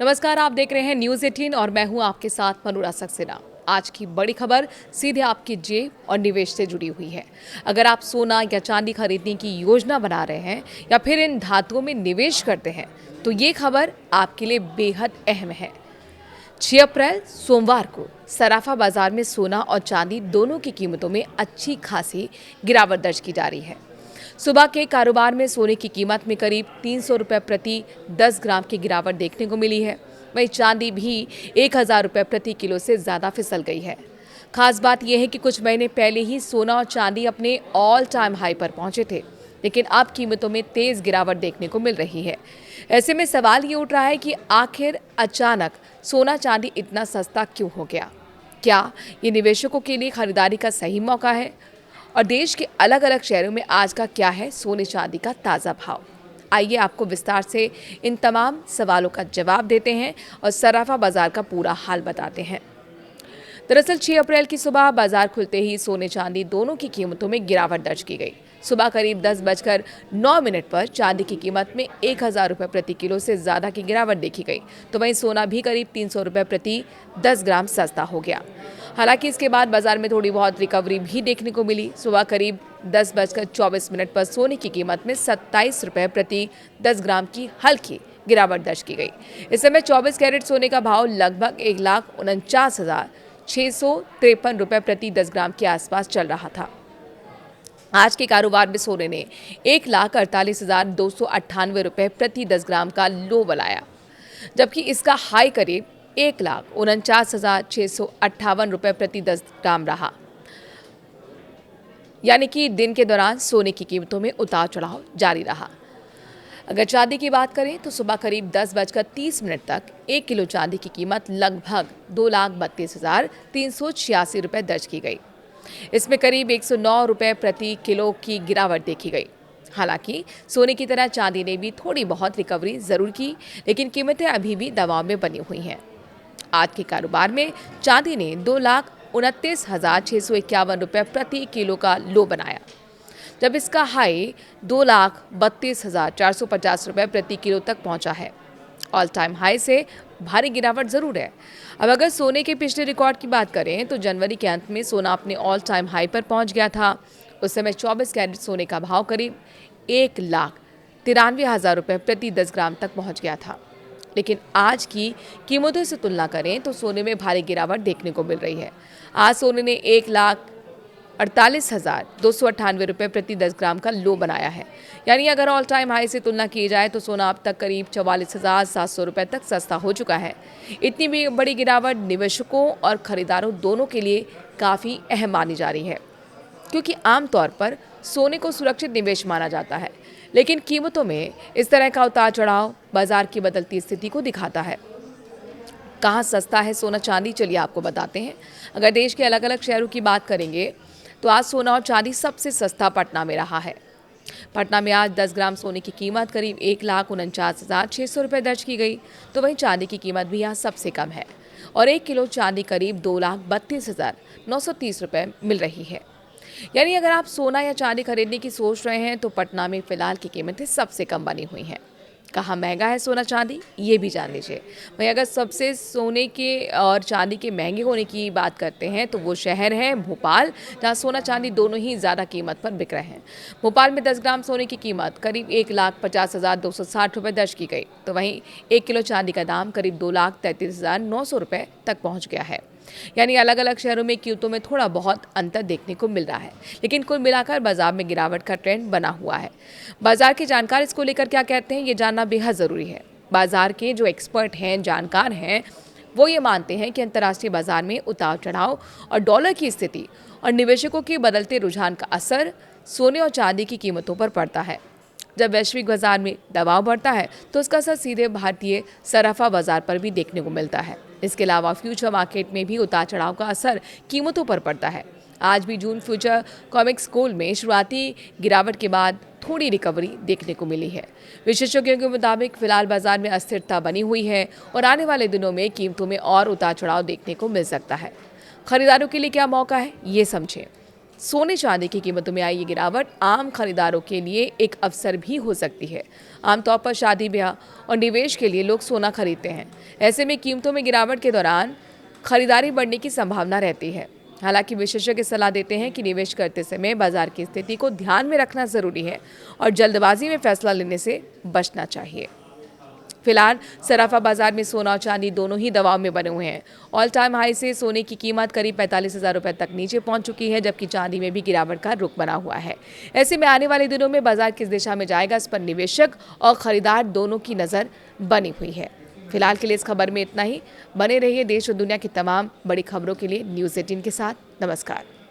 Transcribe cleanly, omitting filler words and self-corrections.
नमस्कार, आप देख रहे हैं न्यूज़ 18 और मैं हूं आपके साथ मनूरा सक्सेना। आज की बड़ी खबर सीधे आपकी जेब और निवेश से जुड़ी हुई है। अगर आप सोना या चांदी खरीदने की योजना बना रहे हैं या फिर इन धातुओं में निवेश करते हैं तो ये खबर आपके लिए बेहद अहम है। 6 अप्रैल सोमवार को सराफा बाजार में सोना और चांदी दोनों की कीमतों में अच्छी खासी गिरावट दर्ज की जा रही है। सुबह के कारोबार में सोने की कीमत में करीब 300 रुपये प्रति 10 ग्राम की गिरावट देखने को मिली है। वहीं चांदी भी 1000 रुपये प्रति किलो से ज़्यादा फिसल गई है। खास बात यह है कि कुछ महीने पहले ही सोना और चांदी अपने ऑल टाइम हाई पर पहुंचे थे, लेकिन अब कीमतों में तेज गिरावट देखने को मिल रही है। ऐसे में सवाल ये उठ रहा है कि आखिर अचानक सोना चांदी इतना सस्ता क्यों हो गया? क्या ये निवेशकों के लिए खरीदारी का सही मौका है? और देश के अलग अलग शहरों में आज का क्या है सोने चांदी का ताज़ा भाव? आइए आपको विस्तार से इन तमाम सवालों का जवाब देते हैं और सराफा बाजार का पूरा हाल बताते हैं। दरअसल 6 अप्रैल की सुबह बाजार खुलते ही सोने चांदी दोनों की कीमतों में गिरावट दर्ज की गई। सुबह करीब 10:09 पर चांदी की कीमत में 1000 रुपये प्रति किलो से ज़्यादा की गिरावट देखी गई, तो वहीं सोना भी करीब 300 रुपये प्रति 10 ग्राम सस्ता हो गया। हालांकि इसके बाद बाजार में थोड़ी बहुत रिकवरी भी देखने को मिली। सुबह करीब 10:24 पर सोने की कीमत में 27 रुपये प्रति 10 ग्राम की हल्की गिरावट दर्ज की गई। इस समय 24 कैरेट सोने का भाव लगभग 1,49,653 रुपये प्रति 10 ग्राम के आसपास चल रहा था। आज के कारोबार में सोने ने 1,48,298 रुपये प्रति 10 ग्राम का लो बनाया, जबकि इसका हाई करीब 1,49,658 रुपये प्रति 10 ग्राम रहा। यानी कि दिन के दौरान सोने की कीमतों में उतार चढ़ाव जारी रहा। अगर चांदी की बात करें तो सुबह करीब 10:30 तक 1 किलो चांदी की कीमत लगभग 2,32,386 रुपये दर्ज की गई। इसमें करीब 109 रुपये प्रति किलो की गिरावट देखी गई। हालांकि सोने की तरह चांदी ने भी थोड़ी बहुत रिकवरी जरूर की, लेकिन कीमतें अभी भी दबाव में बनी हुई हैं। आज के कारोबार में चांदी ने 2,29,651 रुपये प्रति किलो का लो बनाया, जब इसका हाई 2,32,450 रुपये प्रति किलो तक पहुंचा है। ऑल टाइम हाई से भारी गिरावट जरूर है। अब अगर सोने के पिछले रिकॉर्ड की बात करें तो जनवरी के अंत में सोना अपने ऑल टाइम हाई पर पहुंच गया था। उस समय 24 कैरेट सोने का भाव करीब 1,93,000 रुपये प्रति 10 ग्राम तक पहुंच गया था। लेकिन आज की कीमतों से तुलना करें तो सोने में भारी गिरावट देखने को मिल रही है। आज सोने ने 1,48,298 रुपये प्रति 10 ग्राम का लो बनाया है। यानी अगर ऑल टाइम हाई से तुलना की जाए तो सोना अब तक करीब 44,700 रुपये तक सस्ता हो चुका है। इतनी भी बड़ी गिरावट निवेशकों और खरीदारों दोनों के लिए काफ़ी अहम मानी जा रही है, क्योंकि आमतौर पर सोने को सुरक्षित निवेश माना जाता है, लेकिन कीमतों में इस तरह का उतार चढ़ाव बाजार की बदलती स्थिति को दिखाता है। कहाँ सस्ता है सोना चांदी, चलिए आपको बताते हैं। अगर देश के अलग अलग शहरों की बात करेंगे तो आज सोना और चांदी सबसे सस्ता पटना में रहा है। पटना में आज 10 ग्राम सोने की कीमत करीब 1,49,600 रुपये दर्ज की गई, तो वहीं चांदी की कीमत भी यहाँ सबसे कम है और 1 किलो चांदी करीब 2,32,930 रुपये मिल रही है। यानी अगर आप सोना या चांदी खरीदने की सोच रहे हैं तो पटना में फिलहाल की कीमतें सबसे कम बनी हुई हैं। कहाँ महंगा है सोना चांदी, ये भी जान लीजिए। वहीं अगर सबसे सोने के और चांदी के महंगे होने की बात करते हैं तो वो शहर है भोपाल, जहाँ सोना चांदी दोनों ही ज़्यादा कीमत पर बिक रहे हैं। भोपाल में 10 ग्राम सोने की कीमत करीब 1,50,260 रुपये दर्ज की गई, तो वहीं 1 किलो चांदी का दाम करीब 2,33,900 रुपये तक पहुँच गया है। यानी अलग अलग शहरों में कीमतों में थोड़ा बहुत अंतर देखने को मिल रहा है, लेकिन कुल मिलाकर बाजार में गिरावट का ट्रेंड बना हुआ है। बाजार के जानकार इसको लेकर क्या कहते हैं, ये जानना बेहद ज़रूरी है। बाजार के जो एक्सपर्ट हैं, जानकार हैं, वो ये मानते हैं कि अंतर्राष्ट्रीय बाजार में उतार चढ़ाव और डॉलर की स्थिति और निवेशकों के बदलते रुझान का असर सोने और चांदी की कीमतों पर पड़ता है। जब वैश्विक बाजार में दबाव बढ़ता है तो उसका असर सीधे भारतीय सराफा बाजार पर भी देखने को मिलता है। इसके अलावा फ्यूचर मार्केट में भी उतार चढ़ाव का असर कीमतों पर पड़ता है। आज भी जून फ्यूचर कॉमिक्स गोल्ड में शुरुआती गिरावट के बाद थोड़ी रिकवरी देखने को मिली है। विशेषज्ञों के मुताबिक फिलहाल बाजार में अस्थिरता बनी हुई है और आने वाले दिनों में कीमतों में और उतार चढ़ाव देखने को मिल सकता है। खरीदारों के लिए क्या मौका है, ये समझें। सोने चांदी की कीमतों में आई ये गिरावट आम खरीदारों के लिए एक अवसर भी हो सकती है। आमतौर पर शादी ब्याह और निवेश के लिए लोग सोना खरीदते हैं। ऐसे में कीमतों में गिरावट के दौरान खरीदारी बढ़ने की संभावना रहती है। हालांकि विशेषज्ञ सलाह देते हैं कि निवेश करते समय बाजार की स्थिति को ध्यान में रखना जरूरी है और जल्दबाजी में फैसला लेने से बचना चाहिए। फिलहाल सराफा बाजार में सोना और चांदी दोनों ही दबाव में बने हुए हैं। ऑल टाइम हाई से सोने की कीमत करीब 45,000 रुपए तक नीचे पहुंच चुकी है, जबकि चांदी में भी गिरावट का रुख बना हुआ है। ऐसे में आने वाले दिनों में बाजार किस दिशा में जाएगा, इस पर निवेशक और खरीदार दोनों की नजर बनी हुई है। फिलहाल के लिए इस खबर में इतना ही। बने रहिए देश और दुनिया की तमाम बड़ी खबरों के लिए न्यूज़ 18 के साथ। नमस्कार।